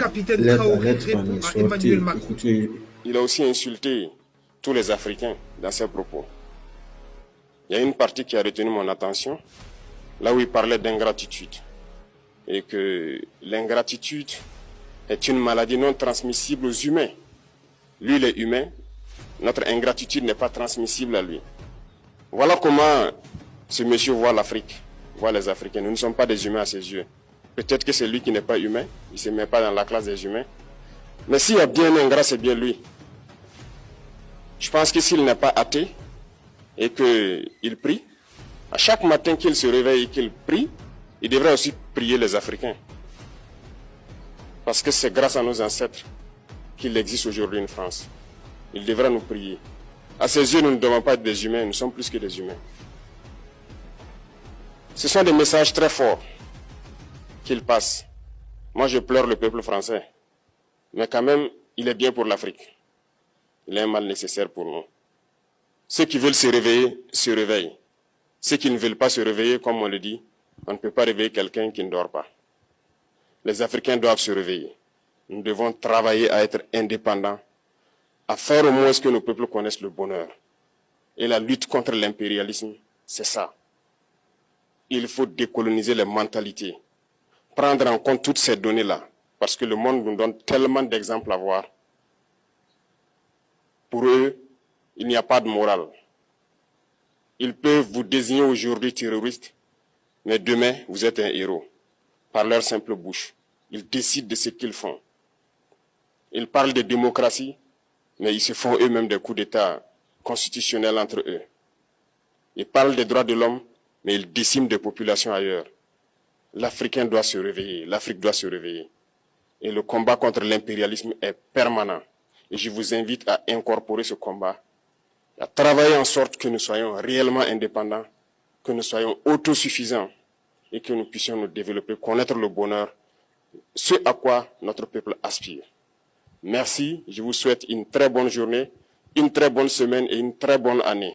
capitaine l'aide à Traoré l'aide répond est à sortie. Emmanuel Macron. Écoutez, Il a aussi insulté tous les Africains dans ses propos. Il y a une partie qui a retenu mon attention, là où il parlait d'ingratitude. Et que l'ingratitude est une maladie non transmissible aux humains. Lui, il est humain, notre ingratitude n'est pas transmissible à lui. Voilà comment ce monsieur voit l'Afrique, voit les Africains. Nous ne sommes pas des humains à ses yeux. Peut-être que c'est lui qui n'est pas humain, il ne se met pas dans la classe des humains. Mais s'il y a bien un ingrat, c'est bien lui. Je pense que s'il n'est pas athée et qu'il prie, à chaque matin qu'il se réveille et qu'il prie, il devrait aussi prier les Africains. Parce que c'est grâce à nos ancêtres qu'il existe aujourd'hui une France. Il devra nous prier. À ses yeux, nous ne devons pas être des humains, nous sommes plus que des humains. Ce sont des messages très forts qu'il passe. Moi, je pleure le peuple français. Mais quand même, il est bien pour l'Afrique. Il est un mal nécessaire pour nous. Ceux qui veulent se réveiller, se réveillent. Ceux qui ne veulent pas se réveiller, comme on le dit, on ne peut pas réveiller quelqu'un qui ne dort pas. Les Africains doivent se réveiller. Nous devons travailler à être indépendants, à faire au moins ce que nos peuples connaissent le bonheur. Et la lutte contre l'impérialisme, c'est ça. Il faut décoloniser les mentalités, prendre en compte toutes ces données-là, parce que le monde nous donne tellement d'exemples à voir. Pour eux, il n'y a pas de morale. Ils peuvent vous désigner aujourd'hui terroriste, mais demain, vous êtes un héros. Par leur simple bouche, ils décident de ce qu'ils font. Ils parlent de démocratie, mais ils se font eux-mêmes des coups d'État constitutionnels entre eux. Ils parlent des droits de l'homme, mais ils déciment des populations ailleurs. L'Africain doit se réveiller, l'Afrique doit se réveiller. Et le combat contre l'impérialisme est permanent. Et je vous invite à incorporer ce combat, à travailler en sorte que nous soyons réellement indépendants, que nous soyons autosuffisants et que nous puissions nous développer, connaître le bonheur, ce à quoi notre peuple aspire. Merci, je vous souhaite une très bonne journée, une très bonne semaine et une très bonne année.